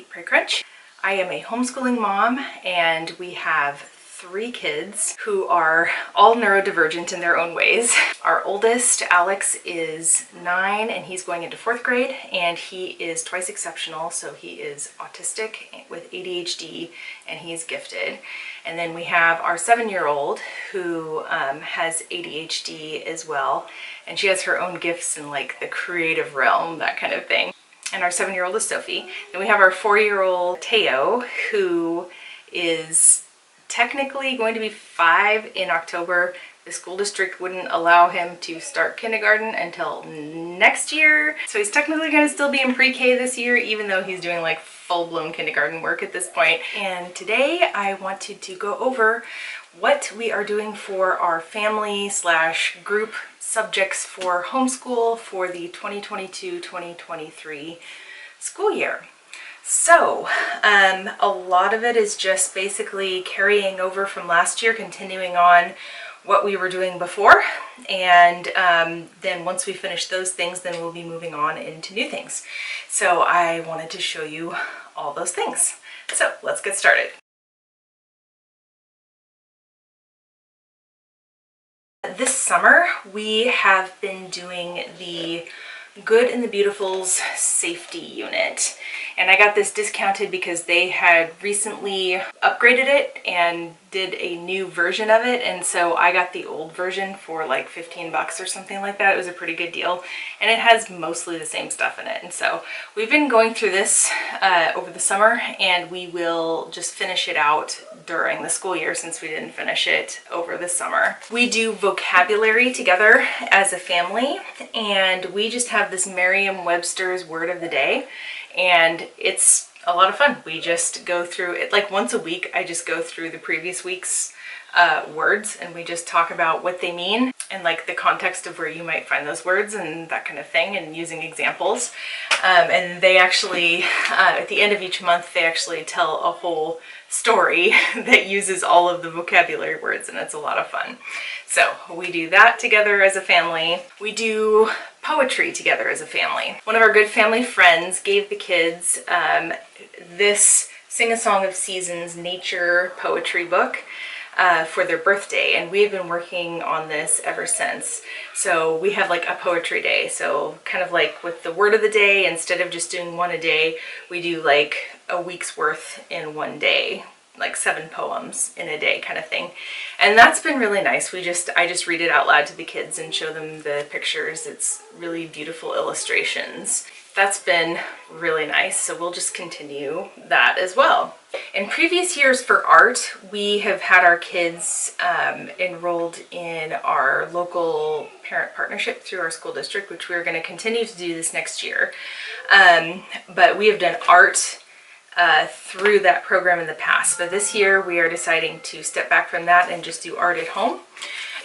Eat, Pray, Crunch. I am a homeschooling mom, and we have 3 kids who are all neurodivergent in their own ways. Our oldest, Alex, is 9 and he's going into 4th grade, and he is twice exceptional, so he is autistic with ADHD and he's gifted. And then we have our 7-year-old who has ADHD as well, and she has her own gifts in like the creative realm, that kind of thing. And our 7-year-old is Sophie. Then we have our 4-year-old Teo, who is technically going to be 5 in October. The school district wouldn't allow him to start kindergarten until next year. So he's technically going to still be in pre-K this year, even though he's doing like full-blown kindergarten work at this point. And today I wanted to go over what we are doing for our family/group subjects for homeschool for the 2022-2023 school year. So a lot of it is just basically carrying over from last year, continuing on what we were doing before, and then once we finish those things, then we'll be moving on into new things. So I wanted to show you all those things. So let's get started. This summer we have been doing the Good and the Beautiful's safety unit, and I got this discounted because they had recently upgraded it and did a new version of it, and so I got the old version for like 15 bucks or something like that. It was a pretty good deal, and it has mostly the same stuff in it. And so we've been going through this over the summer, and we will just finish it out during the school year since we didn't finish it over the summer. We do vocabulary together as a family, and we just have this Merriam-Webster's word of the day, and it's a lot of fun. We just go through it like once a week. I just go through the previous week's words, and we just talk about what they mean and like the context of where you might find those words and that kind of thing, and using examples. And they actually, at the end of each month, they actually tell a whole story that uses all of the vocabulary words, and it's a lot of fun. So we do that together as a family. We do poetry together as a family. One of our good family friends gave the kids this Sing a Song of Seasons nature poetry book for their birthday, and we've been working on this ever since. So we have like a poetry day, so kind of like with the word of the day, instead of just doing one a day, we do like a week's worth in one day, like 7 poems in a day kind of thing. And that's been really nice. I just read it out loud to the kids and show them the pictures. It's really beautiful illustrations. That's been really nice, so we'll just continue that as well. In previous years for art, we have had our kids enrolled in our local parent partnership through our school district, which we're going to continue to do this next year. But we have done art through that program in the past, but this year we are deciding to step back from that and just do art at home.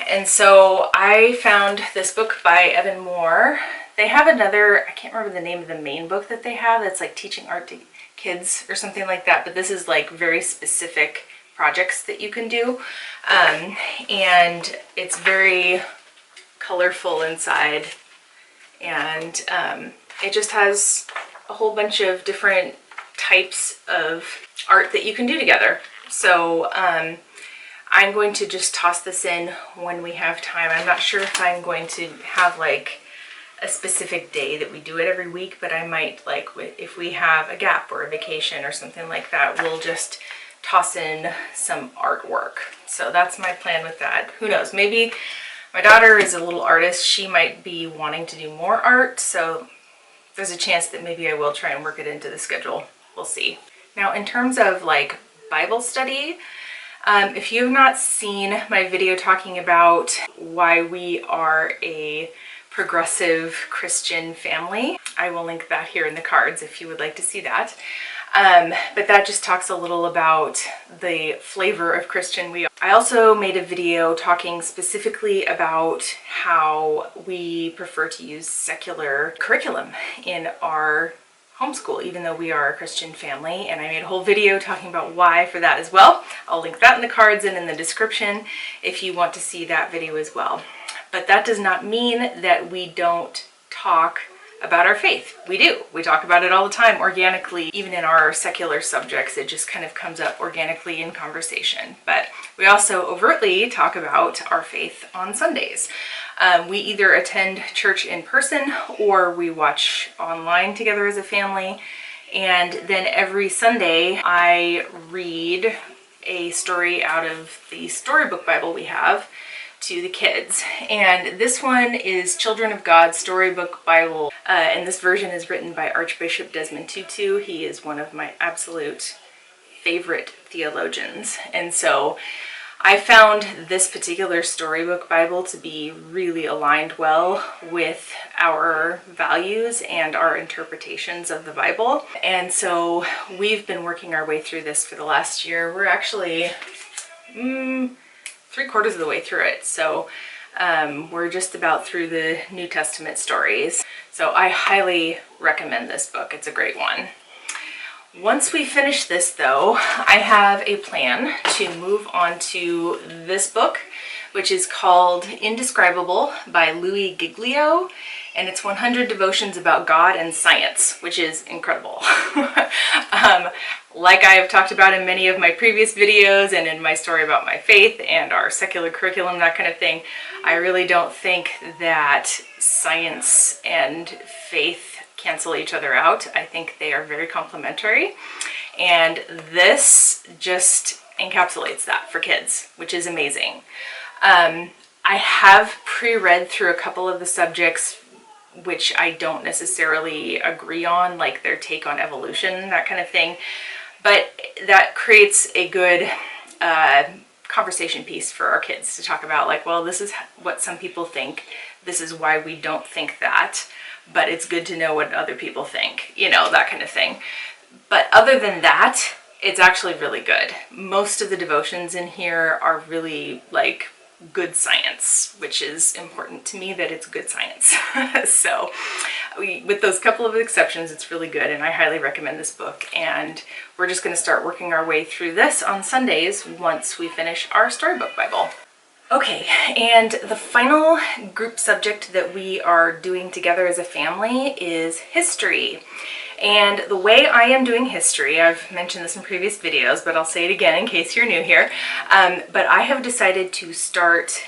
And so I found this book by Evan Moor. They have another, I can't remember the name of the main book that they have, that's like teaching art to kids or something like that, but this is like very specific projects that you can do, and it's very colorful inside, and it just has a whole bunch of different types of art that you can do together. So I'm going to just toss this in when we have time. I'm not sure if I'm going to have like a specific day that we do it every week, but I might, like if we have a gap or a vacation or something like that, we'll just toss in some artwork. So that's my plan with that. Who knows, maybe my daughter is a little artist. She might be wanting to do more art, so there's a chance that maybe I will try and work it into the schedule. We'll see. Now, in terms of like Bible study, if you have not seen my video talking about why we are a progressive Christian family, I will link that here in the cards if you would like to see that. But that just talks a little about the flavor of Christian we are. I also made a video talking specifically about how we prefer to use secular curriculum in our homeschool, even though we are a Christian family, and I made a whole video talking about why for that as well. I'll link that in the cards and in the description if you want to see that video as well. But that does not mean that we don't talk about our faith. We do. We talk about it all the time organically. Even in our secular subjects, it just kind of comes up organically in conversation. But we also overtly talk about our faith on Sundays. We either attend church in person or we watch online together as a family. And then every Sunday, I read a story out of the Storybook Bible we have to the kids. And this one is Children of God Storybook Bible. And this version is written by Archbishop Desmond Tutu. He is one of my absolute favorite theologians. And so I found this particular Storybook Bible to be really aligned well with our values and our interpretations of the Bible. And so we've been working our way through this for the last year. We're actually 3/4 of the way through it. So we're just about through the New Testament stories. So I highly recommend this book. It's a great one. Once we finish this though, I have a plan to move on to this book, which is called Indescribable by Louis Giglio. And it's 100 devotions about God and science, which is incredible. Like I have talked about in many of my previous videos and in my story about my faith and our secular curriculum, that kind of thing, I really don't think that science and faith cancel each other out. I think they are very complementary. And this just encapsulates that for kids, which is amazing. I have pre-read through a couple of the subjects which I don't necessarily agree on, like their take on evolution, that kind of thing. But that creates a good conversation piece for our kids to talk about, like, well, this is what some people think. This is why we don't think that, but it's good to know what other people think, you know, that kind of thing. But other than that, it's actually really good. Most of the devotions in here are really like good science, which is important to me that it's good science. So with those couple of exceptions, it's really good, and I highly recommend this book. And we're just going to start working our way through this on Sundays once we finish our Storybook Bible. Okay, and the final group subject that we are doing together as a family is history. And the way I am doing history, I've mentioned this in previous videos, but I'll say it again in case you're new here, but I have decided to start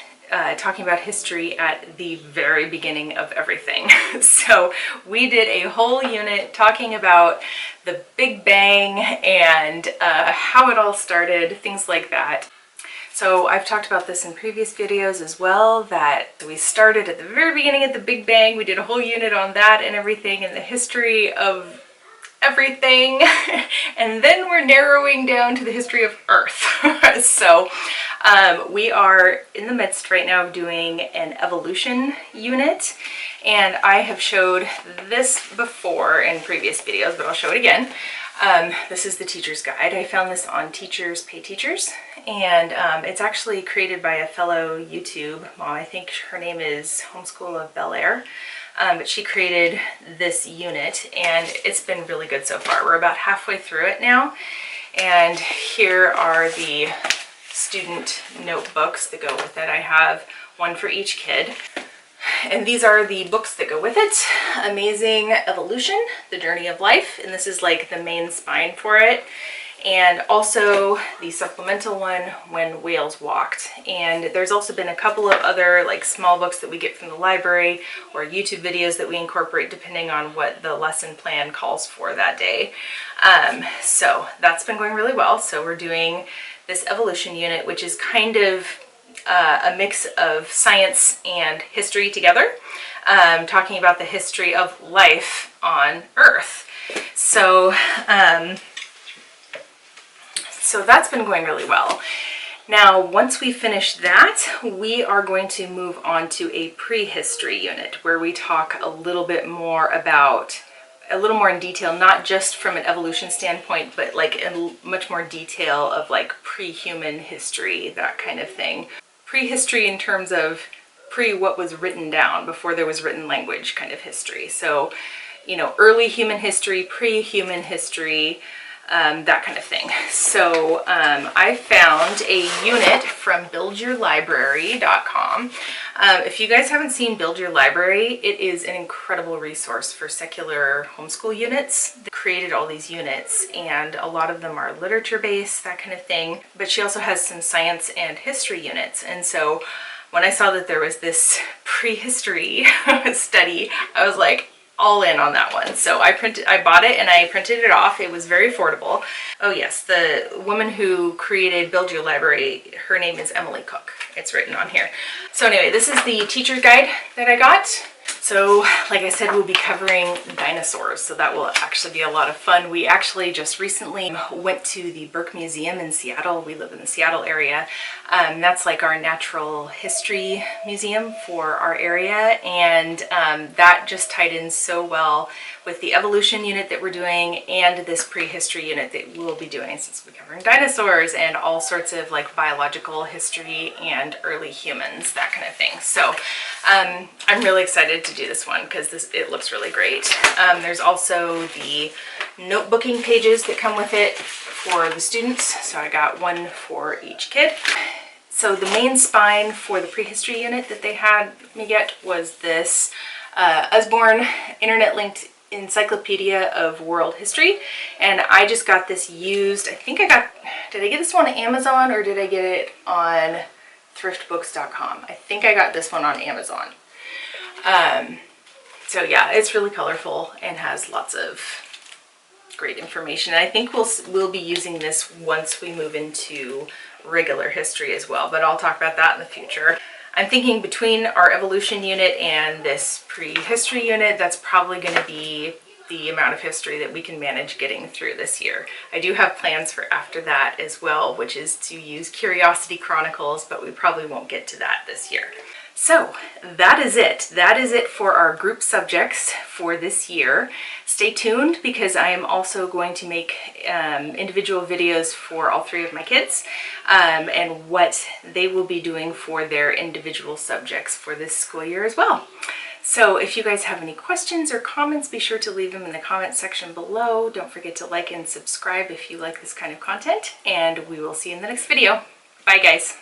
talking about history at the very beginning of everything. So we did a whole unit talking about the Big Bang and how it all started, things like that. So I've talked about this in previous videos as well, that we started at the very beginning of the Big Bang. We did a whole unit on that and everything and the history of everything. And then we're narrowing down to the history of Earth. So we are in the midst right now of doing an evolution unit. And I have showed this before in previous videos, but I'll show it again. This is the teacher's guide. I found this on Teachers Pay Teachers, and it's actually created by a fellow YouTube mom. I think her name is Homeschool of Bel Air, but she created this unit, and it's been really good so far. We're about halfway through it now, and here are the student notebooks that go with it. I have one for each kid. And these are the books that go with it. Amazing Evolution, The Journey of Life, and this is like the main spine for it. And also the supplemental one, When Whales Walked. And there's also been a couple of other like small books that we get from the library or YouTube videos that we incorporate depending on what the lesson plan calls for that day. So that's been going really well. So we're doing this evolution unit, which is kind of a mix of science and history together, talking about the history of life on Earth. So, so that's been going really well. Now, once we finish that, we are going to move on to a prehistory unit where we talk a little bit more about, a little more in detail, not just from an evolution standpoint, but like in much more detail of like pre-human history, that kind of thing. Prehistory in terms of what was written down before there was written language kind of history. So, you know, early human history, pre-human history, that kind of thing. So I found a unit from buildyourlibrary.com. If you guys haven't seen Build Your Library, it is an incredible resource for secular homeschool units. They created all these units, and a lot of them are literature based, that kind of thing. But she also has some science and history units. And so when I saw that there was this prehistory study, I was like, all in on that one. So I bought it and I printed it off. It was very affordable. Oh yes, the woman who created Build Your Library, her name is Emily Cook. It's written on here. So anyway, this is the teacher's guide that I got. So like I said, we'll be covering dinosaurs, so that will actually be a lot of fun. We actually just recently went to the Burke Museum in Seattle. We live in the Seattle area. That's like our natural history museum for our area, and that just tied in so well with the evolution unit that we're doing and this prehistory unit that we'll be doing, since we're covering dinosaurs and all sorts of like biological history and early humans, that kind of thing. So I'm really excited to do this one because it looks really great. There's also the notebooking pages that come with it for the students. So I got one for each kid. So the main spine for the prehistory unit that they had me get was this Usborn internet-linked Encyclopedia of World History, and I just got this used. I think did I get this one on Amazon or did I get it on thriftbooks.com? I think I got this one on Amazon. So yeah, it's really colorful and has lots of great information. And I think we'll be using this once we move into regular history as well, but I'll talk about that in the future. I'm thinking between our evolution unit and this prehistory unit, that's probably going to be the amount of history that we can manage getting through this year. I do have plans for after that as well, which is to use Curiosity Chronicles, but we probably won't get to that this year. So that is it. That is it for our group subjects for this year. Stay tuned because I am also going to make individual videos for all three of my kids and what they will be doing for their individual subjects for this school year as well. So if you guys have any questions or comments, be sure to leave them in the comment section below. Don't forget to like and subscribe if you like this kind of content, and we will see you in the next video. Bye guys.